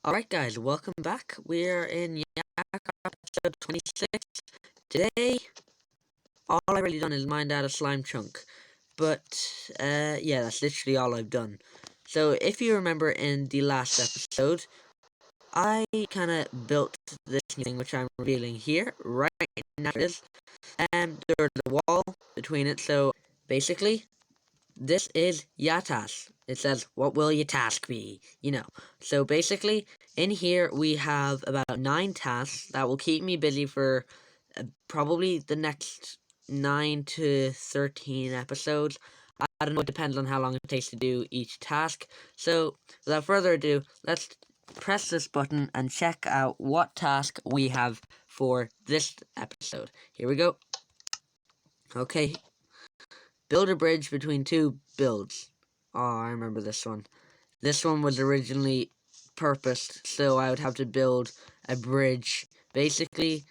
Alright guys, welcome back. We're in episode 26. Today, all I've really done is mined out a slime chunk. But, yeah, that's literally all I've done. So, if you remember in the last episode, I kind of built this thing which I'm revealing here, right now it is. And there's a wall between it, so basically, this is ya task. It says, what will your task be? So basically, in here we have about 9 tasks that will keep me busy for probably the next 9 to 13 episodes. I don't know, it depends on how long it takes to do each task. So, without further ado, let's press this button and check out what task we have for this episode. Here we go. Okay, build a bridge between two builds. Oh, I remember this one. This one was originally purposed so I would have to build a bridge. Basically,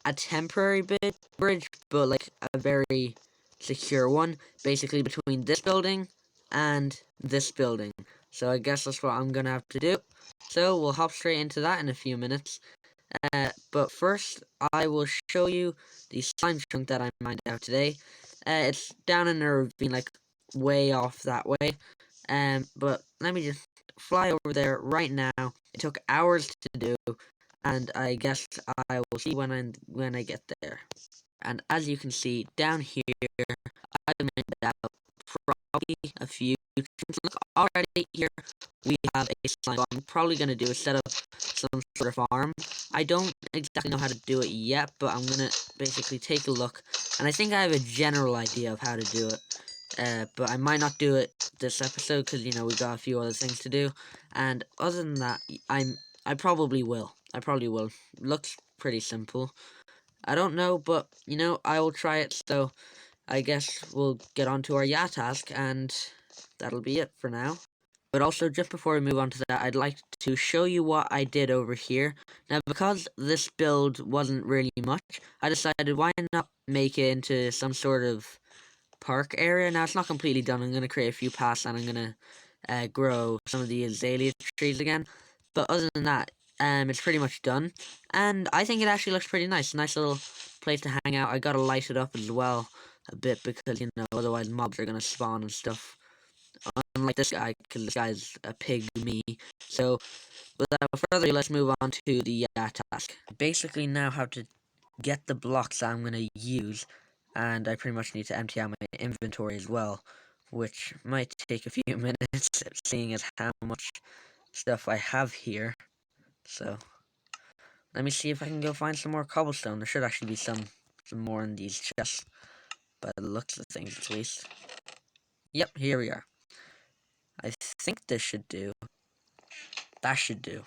a temporary bridge, but like a very secure one. Basically, between this building and this building. So I guess that's what I'm going to have to do. So we'll hop straight into that in a few minutes. But first, I will show you the slime chunk that I mined out today. It's down in a ravine, like way off that way. But let me just fly over there right now. It took hours to do, and I guess I will see when I get there. And as you can see down here, I mined out probably a few. Look, already here we have a slime. What I'm probably gonna do is set up some sort of farm. I don't exactly know how to do it yet, but I'm gonna basically take a look, and I think I have a general idea of how to do it. But I might not do it this episode because we got a few other things to do. And other than that, I probably will. I probably will. Looks pretty simple. I don't know, but I will try it. So I guess we'll get on to our ya task, and that'll be it for now. But also, just before we move on to that, I'd like to show you what I did over here. Now, because this build wasn't really much, I decided why not make it into some sort of park area. Now, it's not completely done. I'm going to create a few paths, and I'm going to grow some of the azalea trees again. But other than that, it's pretty much done. And I think it actually looks pretty nice. Nice little place to hang out. I got to light it up as well a bit because, otherwise mobs are going to spawn and stuff. Unlike this guy, because this guy's a pygmy. So, without further ado, let's move on to the task. Basically now have to get the blocks that I'm going to use, and I pretty much need to empty out my inventory as well, which might take a few minutes, seeing as how much stuff I have here. So, let me see if I can go find some more cobblestone. There should actually be some more in these chests, by the looks of things at least. Yep, here we are. I think this should do. That should do.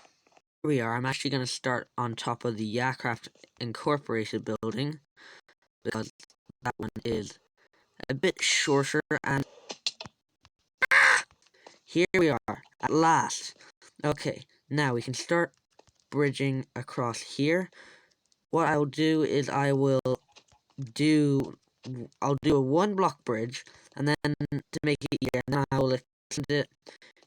Here we are. I'm actually going to start on top of the Yacraft Incorporated building, because that one is a bit shorter, and here we are, at last. Okay, now we can start bridging across here. What I'll do is I'll do a 1-block bridge, and then to make it easier, now I will extend it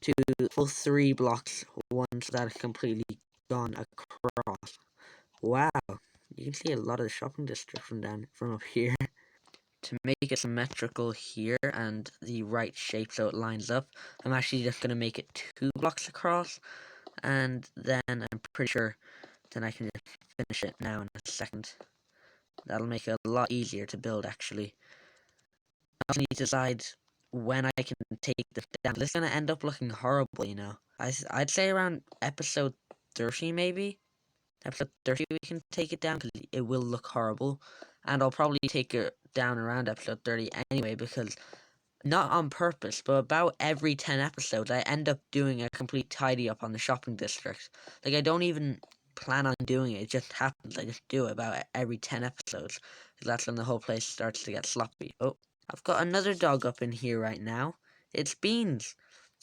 to full 3 blocks once that is completely gone across. Wow, you can see a lot of the shopping district from up here. To make it symmetrical here and the right shape so it lines up, I'm actually just going to make it 2 blocks across, and then I'm pretty sure then I can just finish it now in a second. That'll make it a lot easier to build, actually. I also need to decide when I can take this down. This is going to end up looking horrible, I'd say around episode 30, maybe. Episode 30 we can take it down, because it will look horrible. And I'll probably take it down around episode 30 anyway, because not on purpose, but about every 10 episodes I end up doing a complete tidy up on the shopping district. Like, I don't even plan on doing it, it just happens. I just do it about every 10 episodes, because that's when the whole place starts to get sloppy. Oh, I've got another dog up in here right now. It's Beans.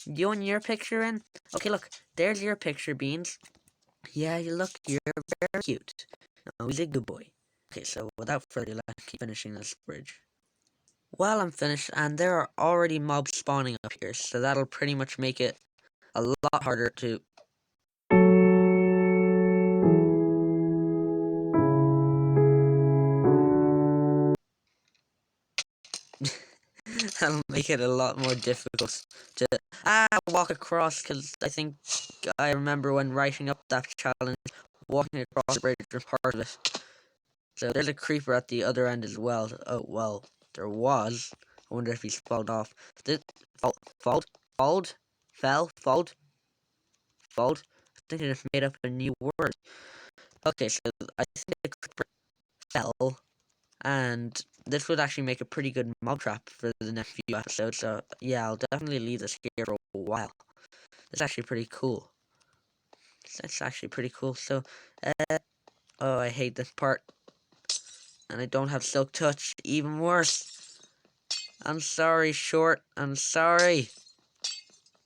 You want your picture in? Okay, look, there's your picture, Beans. Yeah, you're very cute. Oh, he's a good boy. Okay, so without further ado, let's keep finishing this bridge. Well, I'm finished, and there are already mobs spawning up here, so that'll pretty much make it a lot harder to... That'll make it a lot more difficult to walk across, because I think I remember when writing up that challenge, walking across the bridge was part of it. So there's a creeper at the other end as well. Oh, well, there was. I wonder if he's fallen off. Did fold? Fold? I think I just made up a new word. Okay, so I think the creeper fell, and this would actually make a pretty good mob trap for the next few episodes. So yeah, I'll definitely leave this here for a while. It's actually pretty cool. That's actually pretty cool. So, oh, I hate this part. And I don't have Silk Touch. Even worse. I'm sorry, Short. I'm sorry.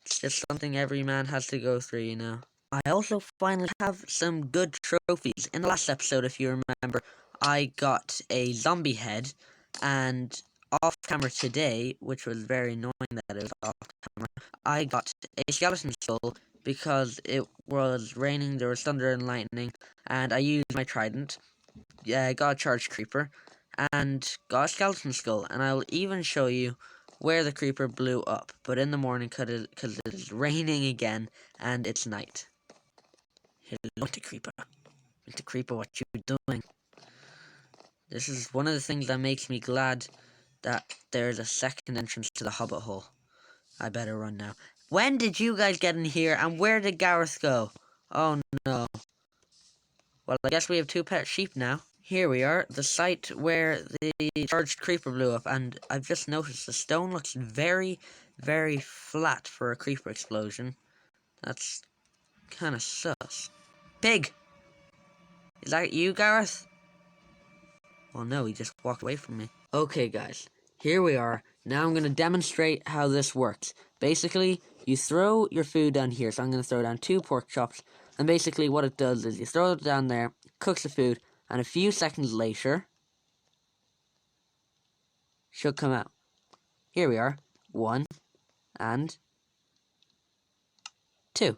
It's just something every man has to go through, you know. I also finally have some good trophies. In the last episode, if you remember, I got a zombie head. And off camera today, which was very annoying that it was off camera, I got a skeleton skull because it was raining, there was thunder and lightning, and I used my trident. Yeah, got a charged creeper, and got a skeleton skull, and I will even show you where the creeper blew up, but in the morning because it is raining again, and it's night. Hello, Winter Creeper. Winter Creeper, what you doing? This is one of the things that makes me glad that there's a second entrance to the Hobbit hole. I better run now. When did you guys get in here, and where did Gareth go? Oh no. Well, I guess we have two pet sheep now. Here we are, the site where the charged creeper blew up, and I've just noticed the stone looks very, very flat for a creeper explosion. That's kind of sus. Pig! Is that you, Gareth? Well, no, he just walked away from me. Okay, guys, here we are. Now I'm going to demonstrate how this works. Basically, you throw your food down here, so I'm going to throw down 2 pork chops, and basically what it does is you throw it down there, cooks the food, and a few seconds later, should come out. Here we are. 1 and 2.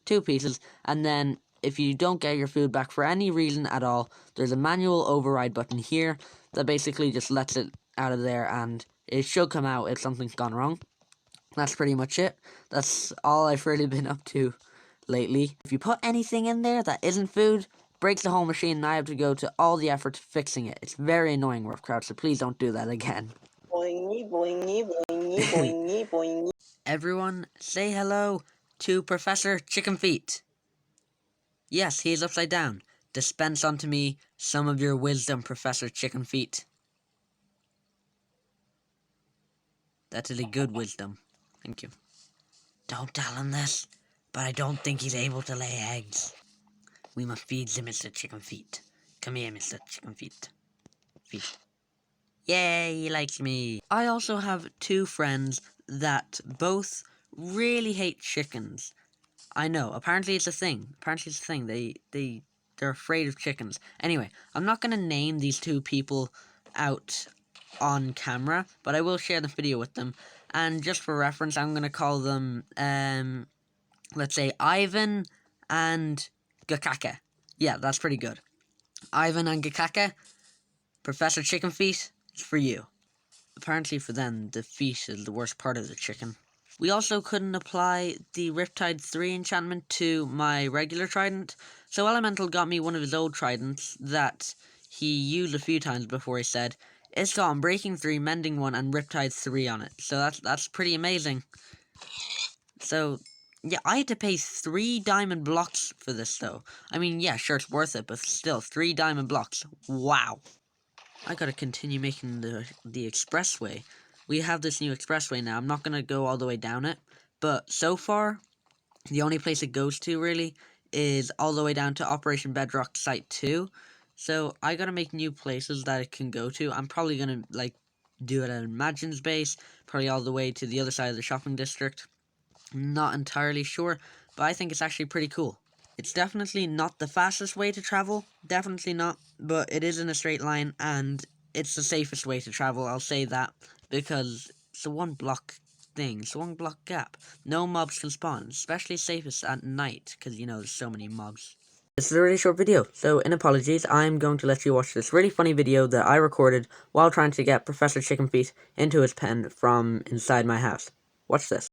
2 pieces, and then if you don't get your food back for any reason at all, there's a manual override button here that basically just lets it out of there, and it should come out if something's gone wrong. That's pretty much it. That's all I've really been up to lately. If you put anything in there that isn't food, breaks the whole machine, and I have to go to all the effort fixing it. It's very annoying, Rough Crowd, so please don't do that again. Boingy, boingy, boingy, boingy, boingy. Everyone, say hello to Professor ChickenFeet. Yes, he is upside down. Dispense unto me some of your wisdom, Professor ChickenFeet. That is a good wisdom. Thank you. Don't tell him this, but I don't think he's able to lay eggs. We must feed the Mr. ChickenFeet. Come here, Mr. ChickenFeet. Feet. Yay, he likes me. I also have 2 friends that both really hate chickens. I know, apparently it's a thing. They're afraid of chickens. Anyway, I'm not going to name these 2 people out on camera, but I will share the video with them. And just for reference, I'm going to call them, let's say Ivan and Gakaka. Yeah, that's pretty good. Ivan and Gakaka, Professor ChickenFeet, it's for you. Apparently for them, the feet is the worst part of the chicken. We also couldn't apply the Riptide 3 enchantment to my regular trident, so Elemental got me one of his old tridents that he used a few times before he said, it's got Unbreaking 3, Mending 1, and Riptide 3 on it, so that's pretty amazing. So, yeah, I had to pay 3 diamond blocks for this though. I mean, yeah, sure, it's worth it, but still, 3 diamond blocks. Wow. I gotta continue making the expressway. We have this new expressway now. I'm not gonna go all the way down it, but so far, the only place it goes to, really, is all the way down to Operation Bedrock Site 2. So, I gotta make new places that it can go to. I'm probably gonna, like, do it at Imagine's base, probably all the way to the other side of the shopping district. I'm not entirely sure, but I think it's actually pretty cool. It's definitely not the fastest way to travel, definitely not, but it is in a straight line, and it's the safest way to travel, I'll say that, because it's a 1 block thing, it's a 1 block gap. No mobs can spawn, especially safest at night, because, you know, there's so many mobs. this is a really short video, so in apologies, I'm going to let you watch this really funny video that I recorded while trying to get Professor ChickenFeet into his pen from inside my house. Watch this.